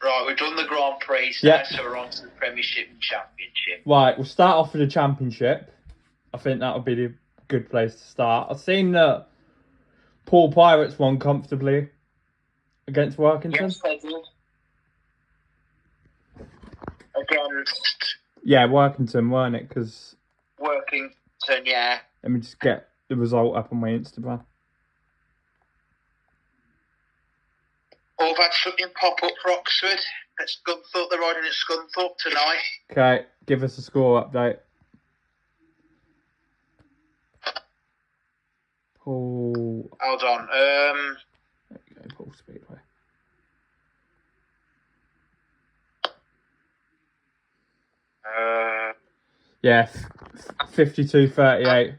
Right, we've done the Grand Prix now, so we're on to the Premiership and Championship. Right, we'll start off with the Championship. I think that would be the good place to start. I've seen that Paul Pirates won comfortably against Workington. Yes, they did. Against... Yeah, Workington, weren't it? Because Workington, yeah. let me just get the result up on my Instagram. Oh, I've had something pop up for Oxford. At Scunthorpe, they're riding at Scunthorpe tonight. Okay, give us a score update. Paul. Hold on. There you go, Paul Speedway. Yeah, 52-38.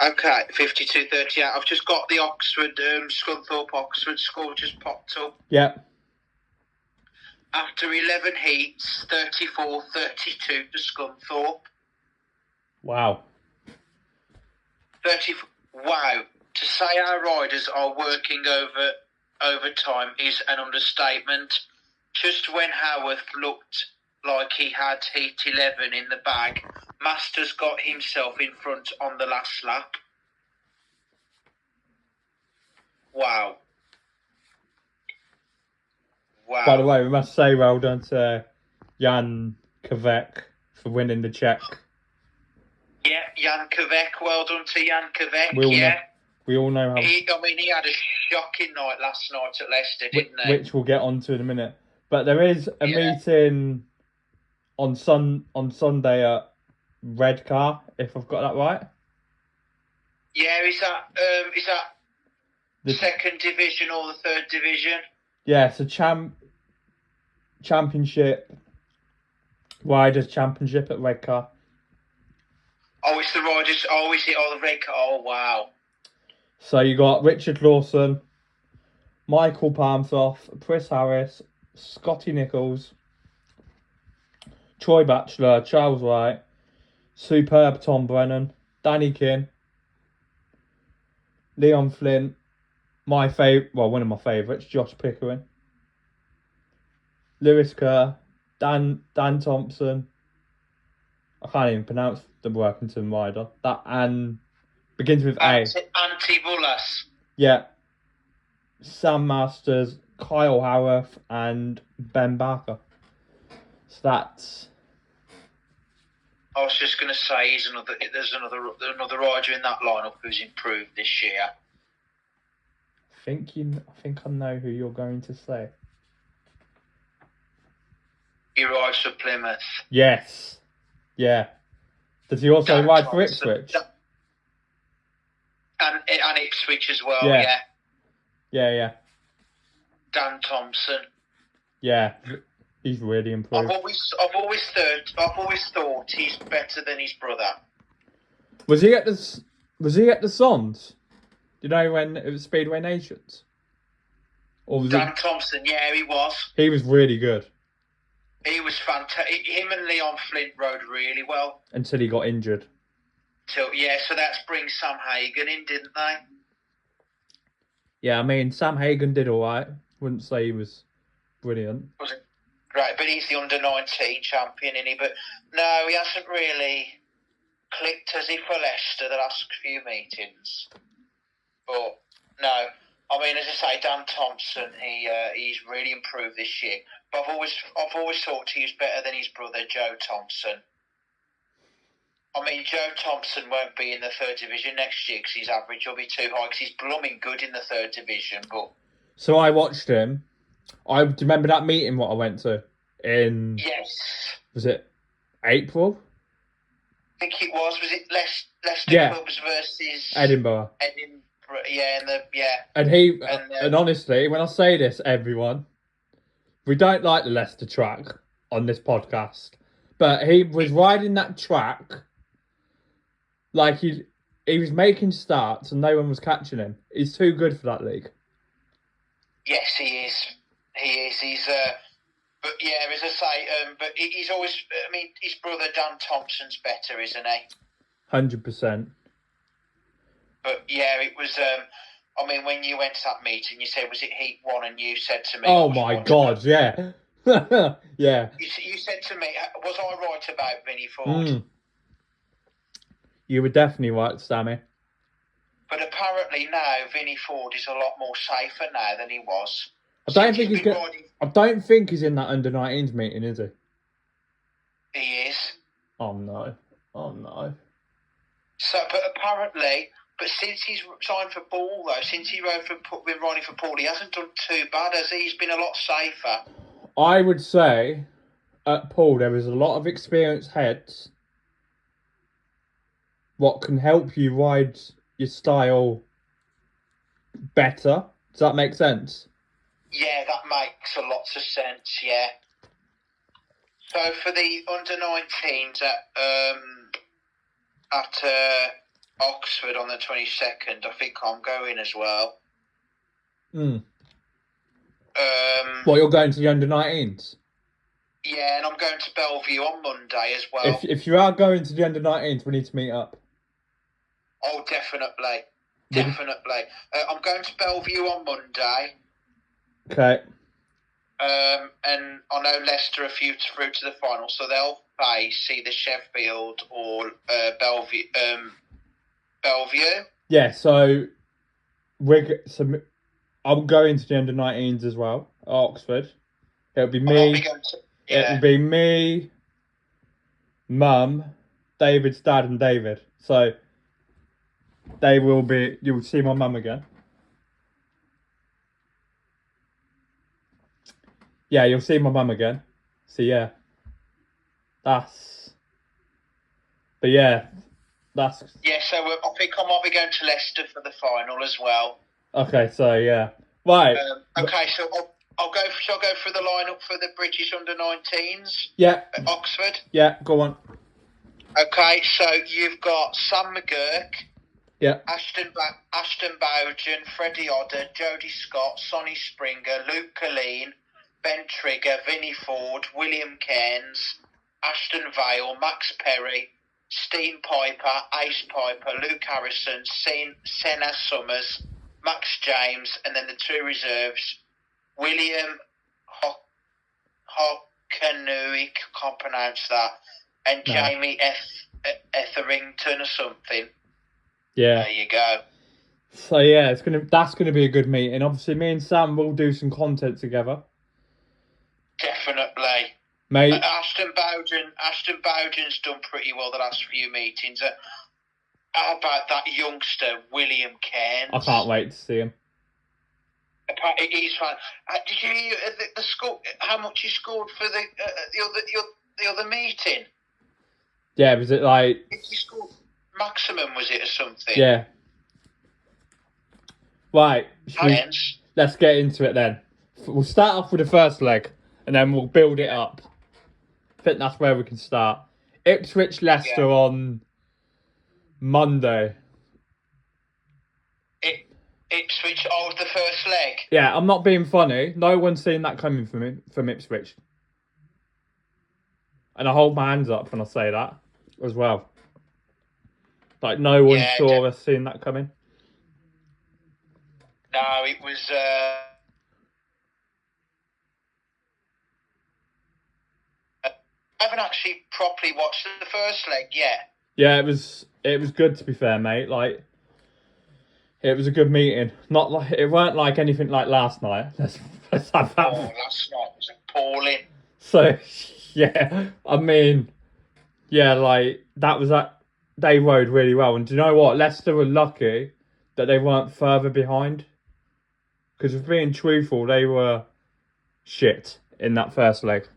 Okay, 52-38. I've just got the Oxford, Scunthorpe Oxford score just popped up. Yep. After 11 heats, 34-32 to Scunthorpe. Wow. 30. Wow. To say our riders are working overtime is an understatement. Just when Howarth looked like he had heat 11 in the bag, Masters got himself in front on the last lap. Wow. Wow. By the way, we must say well done to Jan Kvek for winning the Czech. Yeah, Jan Kvek. Well done to Jan Kvek. We all know how. He had a shocking night last night at Leicester, didn't he? Which we'll get onto in a minute. But there is a meeting on Sunday at Redcar, if I've got that right. Yeah, is that the second division or the third division? Yeah, it's a championship. Riders Championship at Redcar. Oh, it's the Riders. Oh, is it? Oh, the Redcar. Oh, wow. So you got Richard Lawson, Michael Palmsoft, Chris Harris, Scotty Nichols, Troy Batchelor, Charles Wright, superb Tom Brennan, Danny Kin, Leon Flint, one of my favourites, Josh Pickering, Lewis Kerr, Dan Thompson. I can't even pronounce the Workington rider. That and begins with A. Antibullas. Yeah. Sam Masters, Kyle Howarth, and Ben Barker. So that's. I was just going to say, there's another rider in that lineup who's improved this year. I think I know who you're going to say. He rides for Plymouth. Yes. Yeah. Does he also ride for Ipswich? And Ipswich as well, yeah. Yeah. Dan Thompson. Yeah, he's really improved. I've always thought he's better than his brother. Was he at the Sons? You know when it was Speedway Nations? Or was Dan Thompson, yeah, he was. He was really good. He was fantastic. Him and Leon Flint rode really well. Until he got injured. So that's bring Sam Hagan in, didn't they? Yeah, I mean, Sam Hagan did all right. Wouldn't say he was brilliant. Wasn't great, but he's the under-19 champion, isn't he? But no, he hasn't really clicked, has he, for Leicester the last few meetings? But no, I mean, as I say, Dan Thompson, he's really improved this year. But I've always thought he was better than his brother Joe Thompson. I mean, Joe Thompson won't be in the third division next year because his average will be too high because he's blooming good in the third division. But so I watched him. Do you remember that meeting what I went to in? Yes. Was it April? I think it was. Was it Leicester Clubs versus Edinburgh? Yeah, And honestly, when I say this, everyone, we don't like the Leicester track on this podcast, but he was riding that track like he was making starts and no one was catching him. He's too good for that league. Yes, he is. He's but yeah, as I say, but he's always. I mean, his brother Dan Thompson's better, isn't he? 100%. But yeah, it was. I mean, when you went to that meeting, you said, was it Heat 1? And you said to me... Oh, my God, yeah. Yeah. You said to me, was I right about Vinnie Ford? You were definitely right, Sammy. But apparently now, Vinnie Ford is a lot more safer now than he was. I don't think he's in that under-19s meeting, is he? He is. Oh, no. Oh, no. So, but apparently... But since he's signed for Paul, though, since he's been riding for Paul, he hasn't done too bad, has he? He's been a lot safer. I would say at Paul there is a lot of experienced heads what can help you ride your style better. Does that make sense? Yeah, that makes a lot of sense, yeah. So for the under-19s at Oxford on the 22nd, I think I'm going as well. What, you're going to the under-19s? Yeah, and I'm going to Bellevue on Monday as well. If you are going to the under-19s, we need to meet up. Oh, definitely. Definitely. I'm going to Bellevue on Monday. Okay. And I know Leicester are through to the final, so they'll face either Sheffield or Bellevue. Yeah, so I'm going to the under-19s as well at Oxford. It'll be me. It'll be me, Mum, David's dad, and David. So you'll see my mum again. Yeah, you'll see my mum again. So yeah, Yeah, so I think I might be going to Leicester for the final as well. Okay, so yeah, right. Okay, so shall I go through the lineup for the British under-19s? Yeah. At Oxford. Yeah, go on. Okay, so you've got Sam McGurk. Yeah. Ashton Bowden, Freddie Odder, Jody Scott, Sonny Springer, Luke Colleen, Ben Trigger, Vinnie Ford, William Cairns, Ashton Vale, Max Perry, Steen Piper, Ace Piper, Luke Harrison, Senna Summers, Max James, and then the two reserves, William Hockenui, can't pronounce that, and no. Jamie Etherington or something. Yeah. There you go. So yeah, that's gonna be a good meeting. Obviously, me and Sam will do some content together. Definitely. Mate. Ashton Bowden's done pretty well the last few meetings. How about that youngster, William Cairns? I can't wait to see him. He's fine. Did you hear the score? How much he scored for the other meeting? Yeah, was it like? He scored maximum, was it, or something? Yeah. Right. Let's get into it then. We'll start off with the first leg, and then we'll build it up. I think that's where we can start. Ipswich Leicester on Monday. Ipswich, the first leg. Yeah, I'm not being funny. No one's seen that coming from Ipswich. And I hold my hands up when I say that as well. Like, no one saw us seeing that coming. No, it was... I haven't actually properly watched the first leg yet. Yeah, it was good, to be fair, mate. Like, it was a good meeting. It weren't like anything like last night. Let's have that. Last night was appalling. So, yeah, I mean, yeah, like, they rode really well. And do you know what? Leicester were lucky that they weren't further behind. Because if being truthful, they were shit in that first leg.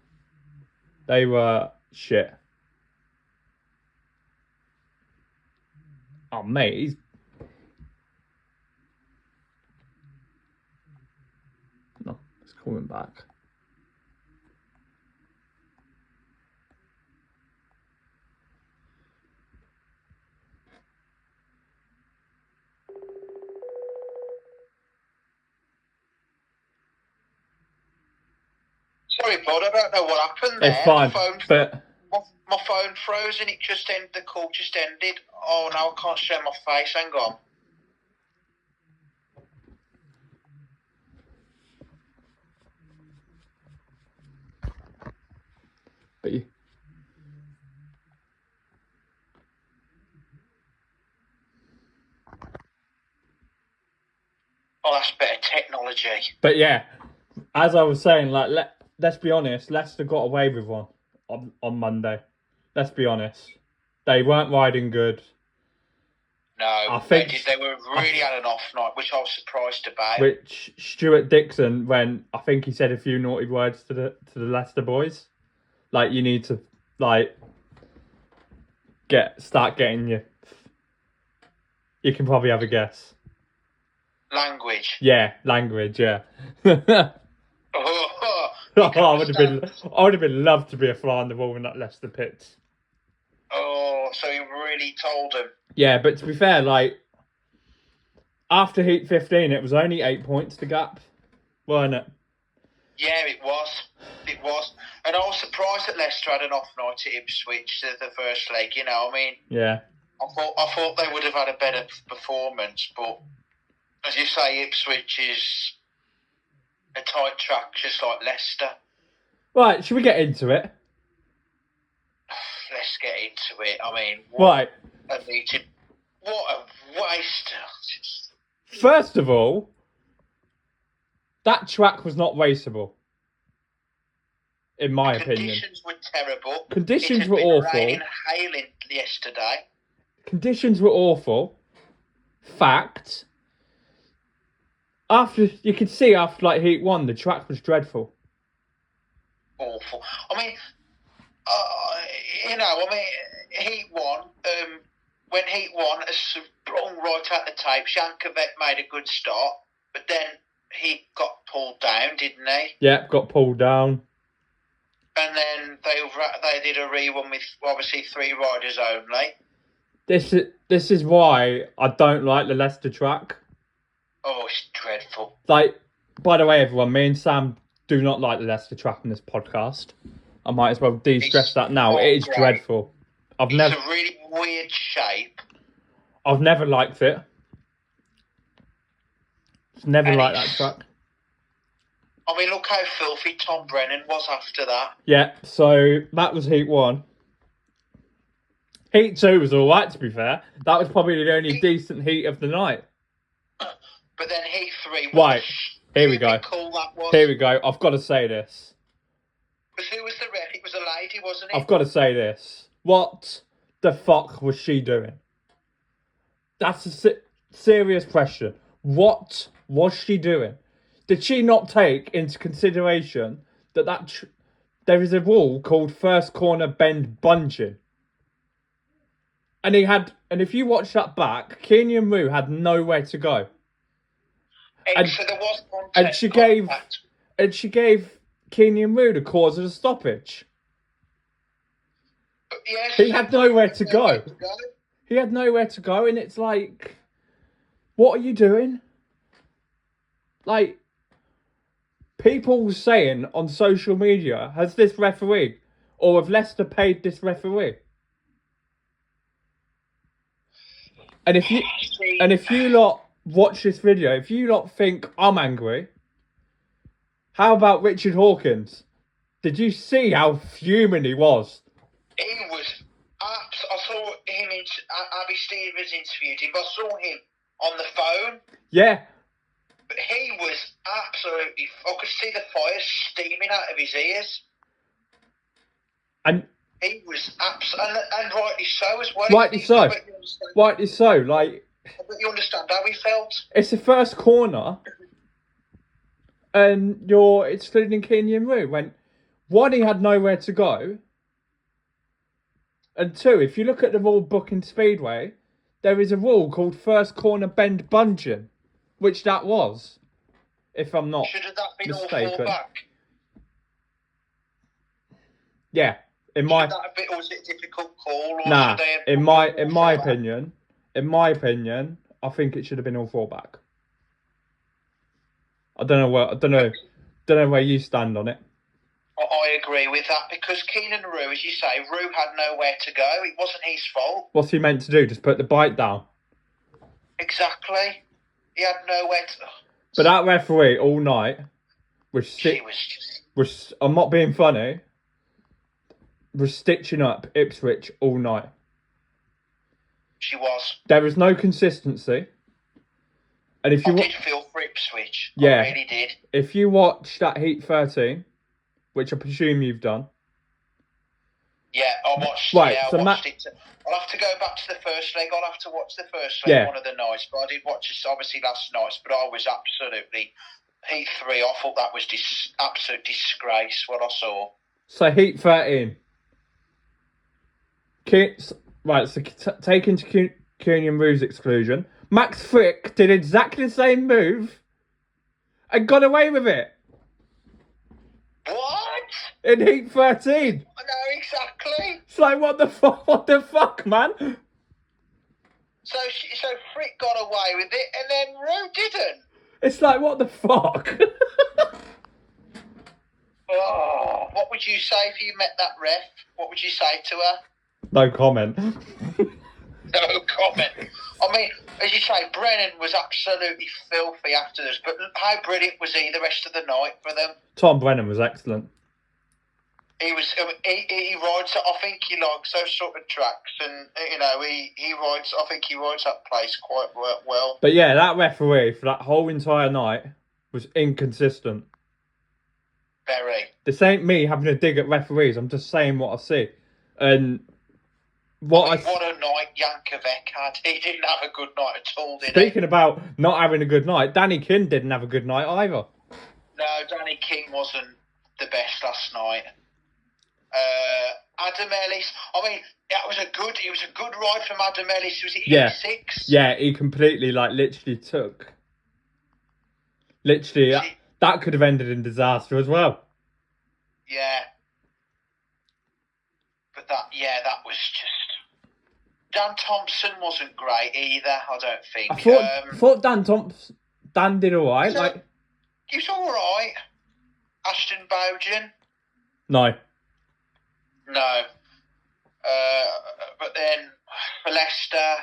They were shit. Oh, mate, No, let's call him back. Sorry, bud, I don't know what happened there. It's fine, my phone froze and the call just ended. Oh, now I can't show my face. Hang on. That's better technology. But yeah, as I was saying, like let's be honest, Leicester got away with one on Monday. Let's be honest, they weren't riding good. No, I think they were really had an off night, which I was surprised about. Which Stuart Dixon, when I think he said a few naughty words to the Leicester boys, like you need to start getting your. You can probably have a guess. Language. Yeah, language. Yeah. I would have been loved to be a fly on the wall in that Leicester pit. Oh, so you really told him? Yeah, but to be fair, like after Heat 15, it was only 8 points to gap, weren't it? Yeah, it was. It was, and I was surprised that Leicester had an off night at Ipswich the first leg. You know, I mean, yeah. I thought they would have had a better performance, but as you say, Ipswich is a tight track, just like Leicester. Right, should we get into it? Let's get into it. I mean, right. A meeting. What a waste. First of all, that track was not raceable. In my opinion. Conditions were terrible. Conditions were awful. Rain and hailing yesterday. Conditions were awful. Fact. You could see after like Heat 1, the track was dreadful. Awful. I mean, Heat 1, when Heat 1 has sprung right at the tape, Shankovic made a good start, but then he got pulled down, didn't he? Yep, got pulled down. And then they did a rerun with obviously 3 riders only. This is why I don't like the Leicester track. Oh, it's dreadful. Like, by the way, everyone, me and Sam do not like the Leicester track in this podcast. I might as well de-stress that now. It is great. Dreadful. It's a really weird shape. I've never liked it. It's never liked that track. I mean, look how filthy Tom Brennan was after that. Yeah, so that was Heat 1. Heat 2 was alright, to be fair. That was probably the only decent heat of the night. But then Heat 3... Right, here we go. Cool that was. Here we go. I've got to say this. Because who was the ref? It was a lady, wasn't it? I've got to say this. What the fuck was she doing? That's a serious question. What was she doing? Did she not take into consideration that there is a rule called first corner bend bunging? And if you watch that back, Kenyan Roo had nowhere to go. So there was contact. And she gave Kenyan Roo the cause of the stoppage. Yes, he had nowhere to go. He had nowhere to go, and it's like, what are you doing? Like, people saying on social media, has this referee, or have Leicester paid this referee? And if you lot watch this video, if you lot think I'm angry, how about Richard Hawkins? Did you see how fuming he was? He was. I saw him in. Abby Stevens interviewed him. I saw him on the phone. Yeah. But he was absolutely. I could see the fire steaming out of his ears. And he was absolutely, and rightly so as well. Rightly so. Rightly so. Like. But you understand how he felt. It's the first corner, and it's feeding Kenyan Roo. When one, he had nowhere to go, and two, if you look at the rule book in Speedway, there is a rule called first corner bend bunging, which that was, if I'm not mistaken. Should have that been all four back? Yeah, was it a difficult call? Or nah, in my opinion, I think it should have been all four back. I don't know where you stand on it. I agree with that because Kenyan Roo, as you say, Roo had nowhere to go. It wasn't his fault. What's he meant to do? Just put the bike down? Exactly. He had nowhere to... But that referee all night was I'm not being funny, was stitching up Ipswich all night. She was. There was no consistency. And if you did feel for Ipswich. Yeah. I really did. If you watch that Heat 13, which I presume you've done. Yeah, I watched. Right, yeah, so I watched it. I'll have to go back to the first leg. I'll have to watch the first leg one of the nights. But I did watch this obviously last night. But I was absolutely Heat 3. I thought that was absolute disgrace what I saw. So Heat 13. Right, so take into Kenyan Rue's exclusion. Max Frick did exactly the same move and got away with it. What? In Heat 13. I know exactly. It's like, what the fuck, man? So Frick got away with it, and then Rue didn't. It's like, what the fuck? Oh, what would you say if you met that ref? What would you say to her? No comment. No comment. I mean, as you say, Brennan was absolutely filthy after this, but how brilliant was he the rest of the night for them? Tom Brennan was excellent. He was. He rides. I think he likes those sort of tracks, and he rides. I think he rides that place quite well. But yeah, that referee for that whole entire night was inconsistent. Very. This ain't me having a dig at referees. I'm just saying what I see, and what a night Yankovic had. He didn't have a good night at all, did he? Speaking about not having a good night, Danny King didn't have a good night either. No, Danny King wasn't the best last night. Adam Ellis. I mean, it was a good ride from Adam Ellis. Was it E6? Yeah, he completely literally took. Literally, that could have ended in disaster as well. Yeah. But that was just. Dan Thompson wasn't great either. I don't think. I thought Dan did all right. He was all right. Ashton Bowden. No. But then for Leicester.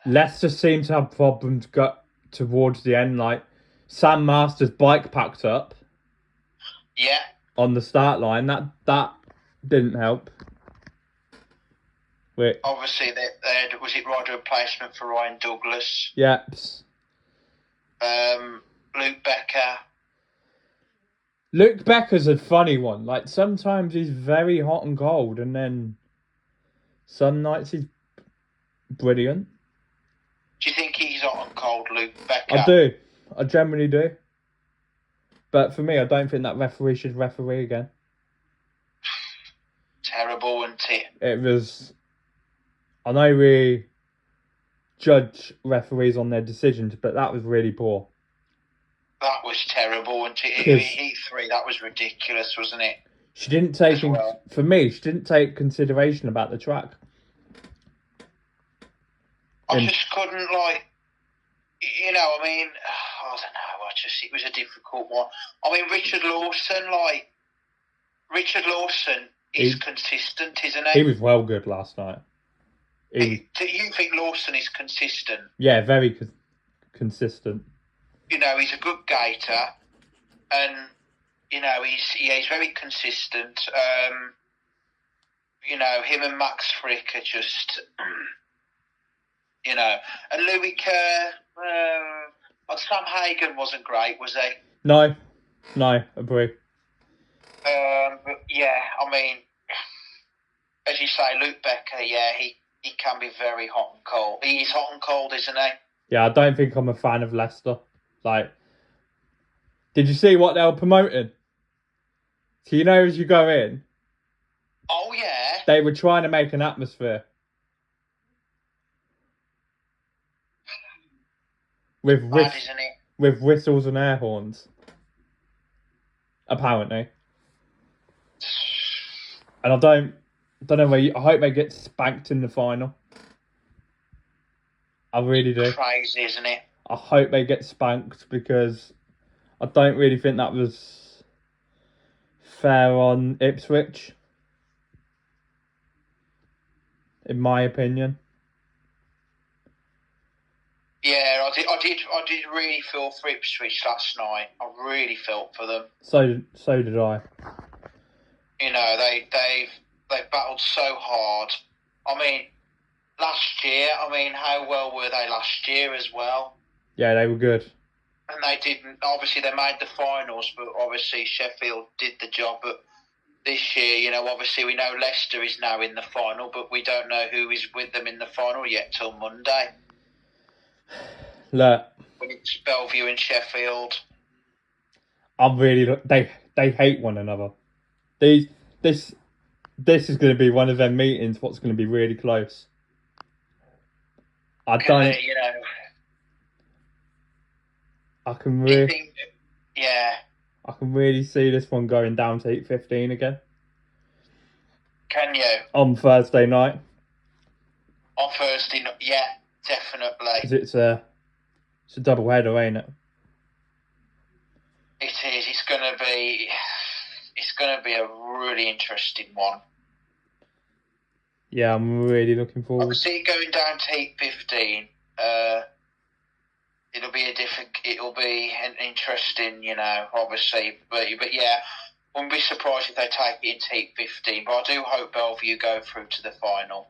Leicester seemed to have problems towards the end. Like Sam Masters' bike packed up. Yeah. On the start line, that didn't help. Wait. Obviously, was it rider replacement for Ryan Douglas? Yeah. Luke Becker. Luke Becker's a funny one. Like sometimes he's very hot and cold, and then some nights he's brilliant. Do you think he's hot and cold, Luke Becker? I do. I generally do. But for me, I don't think that referee should referee again. Terrible, isn't it? It was. I know we judge referees on their decisions, but that was really poor. That was terrible, and Heat 3, that was ridiculous, wasn't it? She didn't take, for me, she didn't take consideration about the track. I just couldn't, I don't know, it was a difficult one. I mean, Richard Lawson is consistent, isn't he? He was well good last night. Do you think Lawson is consistent? Yeah, very consistent. He's a good gator, and he's very consistent. Him and Max Frick are just, and Louis Kerr. Sam Hagen wasn't great, was he? No, agree. But yeah, I mean, as you say, Luke Becker, yeah, he can be very hot and cold. He's hot and cold, isn't he? Yeah, I don't think I'm a fan of Leicester. Did you see what they were promoting? So as you go in. Oh yeah. They were trying to make an atmosphere. With Bad, isn't it? With whistles and air horns. Apparently. And I don't know where. I hope they get spanked in the final. I really do. Crazy, isn't it? I hope they get spanked because I don't really think that was fair on Ipswich. In my opinion. Yeah, I did really feel for Ipswich last night. I really felt for them. So did I. They've battled so hard. I mean, last year. I mean, how well were they last year as well? Yeah, they were good. And they didn't. Obviously, they made the finals, but obviously Sheffield did the job. But this year, obviously we know Leicester is now in the final, but we don't know who is with them in the final yet till Monday. Look, when it's Bellevue and Sheffield. I'm really. They hate one another. This is going to be one of them meetings. What's going to be really close. I don't. I can really. Yeah. I can really see this one going down to 8:15 again. Can you? On Thursday night. On Thursday night, yeah, definitely. Because it's a double header, ain't it? It is. It's gonna be a really interesting one. Yeah, I'm really looking forward. Obviously, going down to 8:15. It'll be an interesting, obviously, but yeah, wouldn't be surprised if they take it into 8:15. But I do hope Bellevue go through to the final.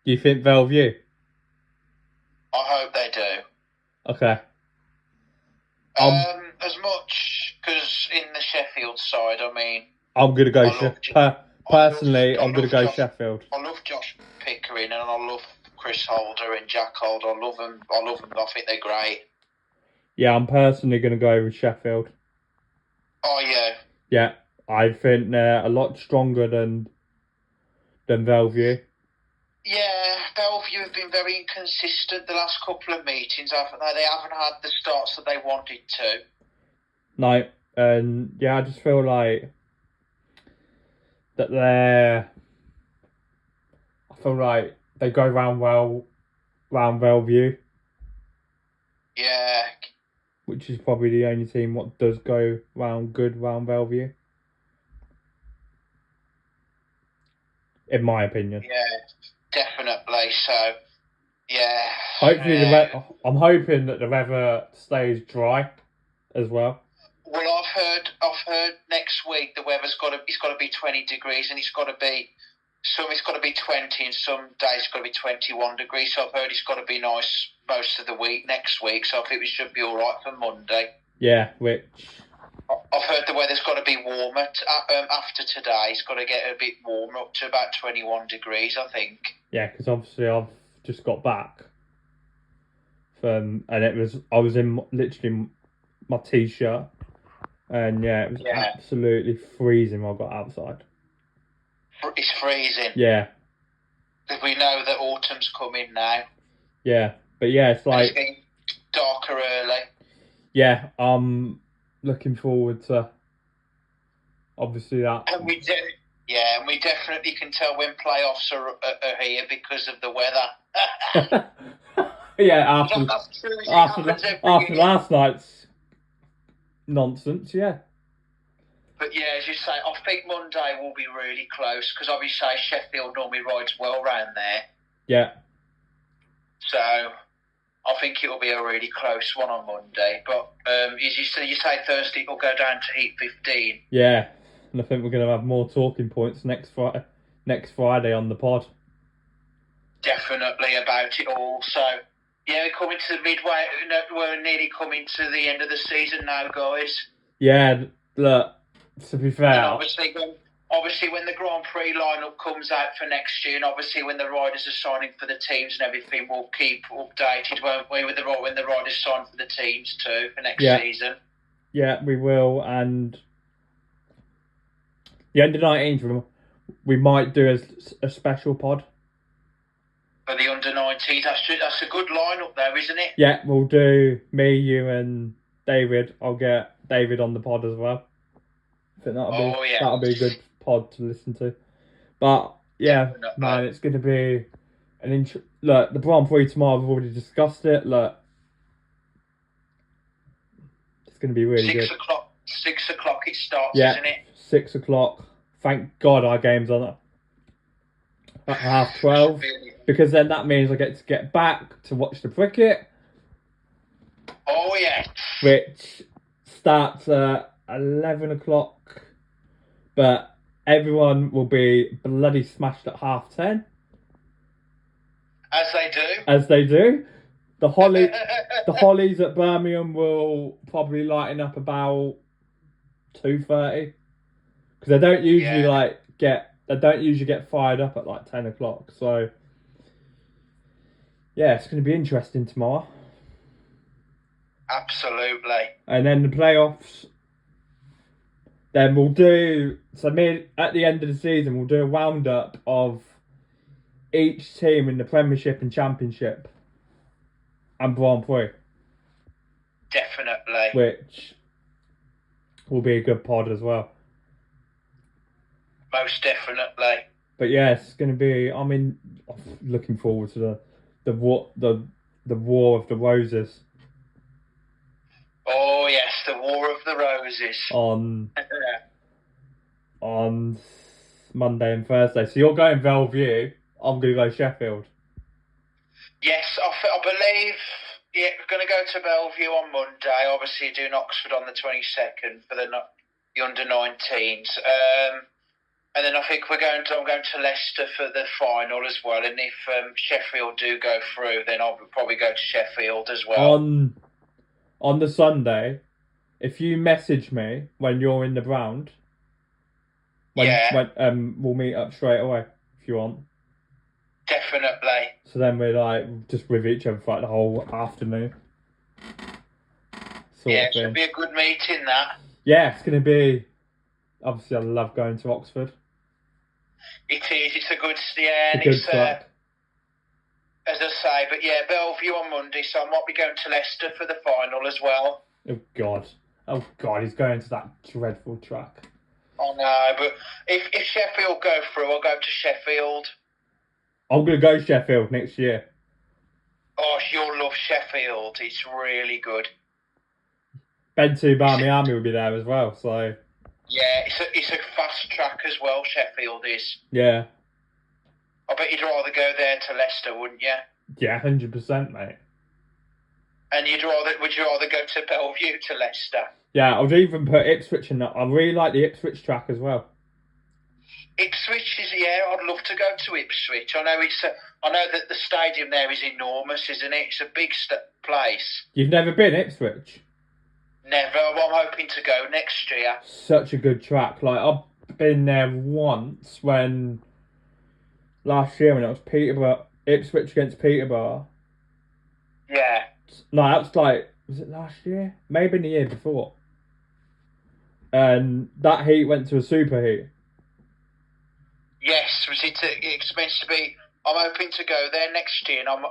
Do you think Bellevue? I hope they do. Okay. As much because in the Sheffield side, I mean, I'm gonna go personally. I'm gonna go Sheffield. I love Josh Pickering and I love Chris Holder and Jack Holder. I love them. I think they're great. Yeah, I'm personally gonna go with Sheffield. Oh yeah. Yeah, I think they're a lot stronger than Bellevue. Yeah, Bellevue have been very inconsistent the last couple of meetings, haven't they? They haven't had the starts that they wanted to. No, and yeah, I just feel like that I feel like they go round Bellevue. Yeah. Which is probably the only team what does go round Bellevue. In my opinion. Yeah, definitely. So, yeah. Hopefully, I'm hoping that the weather stays dry as well. Well, I've heard next week the weather's got to be 20 degrees, and it's got to be 20, and some days it's got to be 21 degrees. So I've heard it's got to be nice most of the week next week. So I think we should be all right for Monday. Yeah, which I've heard the weather's got to be warmer after today. It's got to get a bit warmer, up to about 21 degrees, I think. Yeah, because obviously I've just got back and I was in literally my t-shirt, and yeah, it was absolutely freezing when I got outside. It's freezing. Yeah. Because we know that autumn's coming now. Yeah, but yeah, it's like... It's getting darker early. Yeah, I'm looking forward to obviously that. And we definitely can tell when playoffs are here because of the weather. Yeah, after last night's nonsense, yeah. But yeah, as you say, I think Monday will be really close because obviously Sheffield normally rides well round there. Yeah. So I think it will be a really close one on Monday. But you say Thursday it will go down to 8:15. Yeah, and I think we're going to have more talking points next Friday on the pod. Definitely about it all. So yeah, we're coming to the midway. We're nearly coming to the end of the season now, guys. Yeah, look. To be fair, and obviously when the Grand Prix lineup comes out for next year, and obviously when the riders are signing for the teams and everything, we'll keep updated, won't we, when the riders sign for the teams too for next season. Yeah, we will. And the under-19s, we might do a special pod for the under-19s. That's a good lineup, though, isn't it? Yeah, we'll do me, you, and David. I'll get David on the pod as well. I think that'll be a good pod to listen to. But yeah, man, it's going to be look, the Grand Prix tomorrow, I've already discussed it. Look, it's going to be really good. 6 o'clock it starts, isn't it? 6 o'clock. Thank God our game's on at 12:30, because then that means I get back to watch the cricket. Oh yeah. Which starts at 11 o'clock. But everyone will be bloody smashed at 10:30. As they do. As they do. The Hollies at Birmingham will probably lighten up about 2:30 because they don't usually get fired up at like 10 o'clock. So yeah, it's going to be interesting tomorrow. Absolutely. And then the playoffs. Then we'll do at the end of the season we'll do a roundup of each team in the Premiership and Championship and Grand Prix. Definitely. Which will be a good pod as well. Most definitely. But yeah, it's going to be. I'm looking forward to the war of the Roses. Oh yes, the War of the Roses on Monday and Thursday. So you're going Bellevue. I'm going to go Sheffield. Yes, I believe. Yeah, we're going to go to Bellevue on Monday. Obviously, doing Oxford on the 22nd for the under-19s. And then I think I'm going to Leicester for the final as well. And if Sheffield do go through, then I'll probably go to Sheffield as well. On the Sunday, if you message me when you're in the round, we'll meet up straight away if you want. Definitely. So then we're just with each other for like the whole afternoon. It should be a good meeting, that. Yeah, it's going to be. Obviously, I love going to Oxford. It is. It's a good. Yeah, it's a good track. As I say, but yeah, Bellevue on Monday, so I might be going to Leicester for the final as well. Oh God, he's going to that dreadful track. I know, but if Sheffield go through, I'll go to Sheffield. I'm going to go Sheffield next year. Oh, you'll love Sheffield. It's really good. Ben Barmy will be there as well, so... Yeah, it's a fast track as well, Sheffield is. Yeah. I bet you'd rather go there to Leicester, wouldn't you? Yeah, 100%, mate. And would you rather go to Bellevue to Leicester? Yeah, I'd even put Ipswich in that. I really like the Ipswich track as well. Ipswich is, I'd love to go to Ipswich. I know that the stadium there is enormous, isn't it? It's a big place. You've never been Ipswich? Never. Well, I'm hoping to go next year. Such a good track. I've been there once last year when it was Peterborough, Ipswich against Peterborough. Yeah. No, that's was it last year? Maybe the year before. And that heat went to a super heat. Yes, it's meant to be. I'm hoping to go there next year, and I'm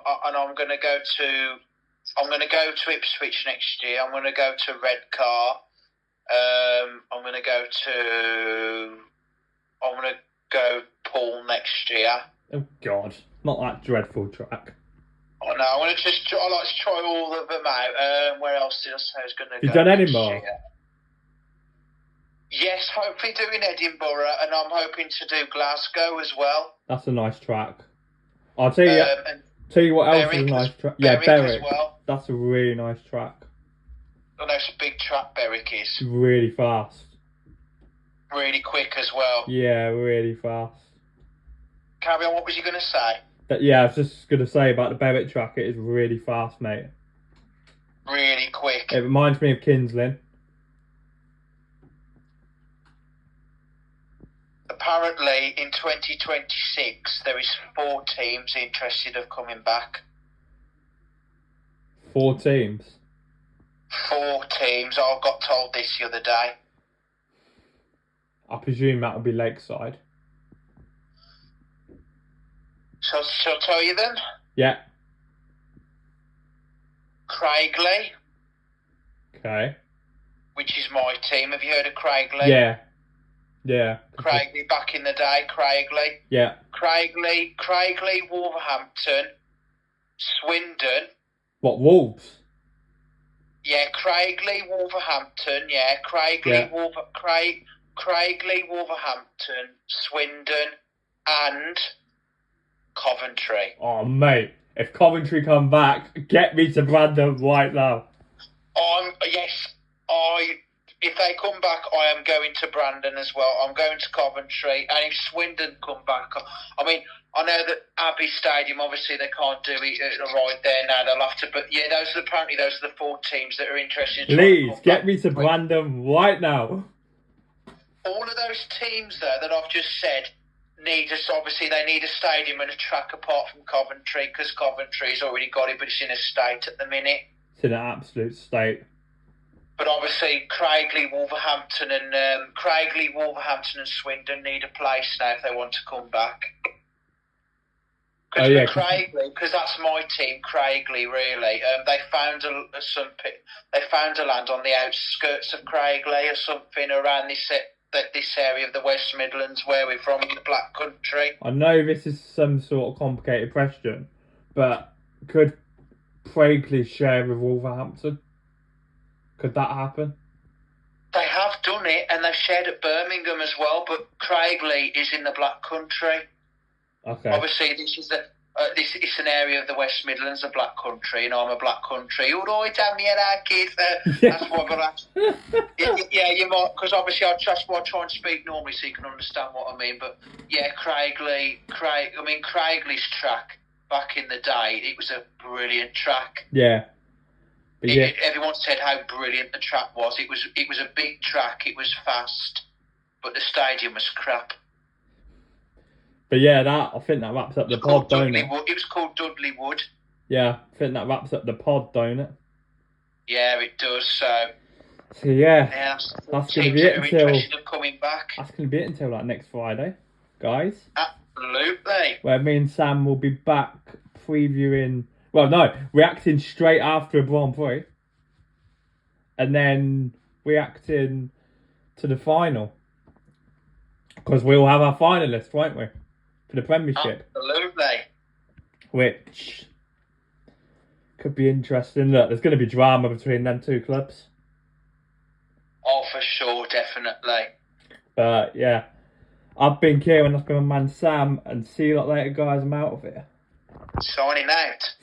going to go to. I'm going to go to Ipswich next year. I'm going to go to Redcar. I'm going to go Poole next year. Oh God, not that dreadful track. Oh no, I like to try all of them out. Where else did I say I was going to go? You've done Edinburgh? Yes, hopefully doing Edinburgh, and I'm hoping to do Glasgow as well. That's a nice track. I'll tell you what else is a nice track. Yeah, Berwick. As well. That's a really nice track. I know it's a big track, Berwick is. Really fast. Really quick as well. Yeah, really fast. Carry on, what was you going to say? I was just going to say about the Berwick track, it is really fast, mate. Really quick. It reminds me of Kinsland. Apparently, in 2026, there is 4 teams interested of coming back. 4 teams? 4 teams. I got told this the other day. I presume that would be Lakeside. Shall I tell you them? Yeah. Craigley. Okay. Which is my team. Have you heard of Craigley? Yeah. Yeah. Craigley back in the day, Craigley. Yeah. Craigley, Wolverhampton, Swindon. What, Wolves? Yeah, Craigley, Wolverhampton, yeah. Craigley, Wolverhampton, Swindon, and Coventry. Oh, mate. If Coventry come back, get me to Brandon right now. if they come back, I am going to Brandon as well. I'm going to Coventry, and if Swindon come back, I mean, I know that Abbey Stadium, obviously they can't do it right there now. They'll have to, but yeah, those are the 4 teams that are interested. Please get me to Brandon right now. All of those teams there that I've just said need us. Obviously, they need a stadium and a track apart from Coventry, because Coventry's already got it, but it's in a state at the minute. It's in an absolute state. But obviously, Craigley, Wolverhampton, and Swindon need a place now if they want to come back. Craigley, because that's my team, Craigley. Really, they found a land on the outskirts of Craigley or something around this area of the West Midlands, where we're from, in the Black Country. I know this is some sort of complicated question, but could Craigley share with Wolverhampton? Could that happen? They have done it, and they've shared at Birmingham as well, but Craigley is in the Black Country. Okay. Obviously, this is an area of the West Midlands, a Black Country, and I'm a Black Country. All right, damn you, kids. That's why, but yeah, you might, because obviously that's why I try and speak normally so you can understand what I mean. But yeah, Craigley's track back in the day, it was a brilliant track. Yeah. Everyone said how brilliant the track was. It was a big track. It was fast, but the stadium was crap. But yeah, I think that wraps up the pod, don't it? It was called Dudley Wood. Yeah, I think that wraps up the pod, don't it? Yeah, it does. So yeah, that's going to be it until coming back. That's going to be it until like next Friday, guys. Absolutely. Where me and Sam will be back previewing. Well, no, reacting straight after a Grand Prix, and then reacting to the final, because we'll have our finalists, won't we, for the Premiership? Absolutely. Which could be interesting. Look, there's going to be drama between them 2 clubs. Oh, for sure, definitely. But yeah, I've been Kieran, that's been my man Sam, and see you lot later, guys. I'm out of here. Signing out.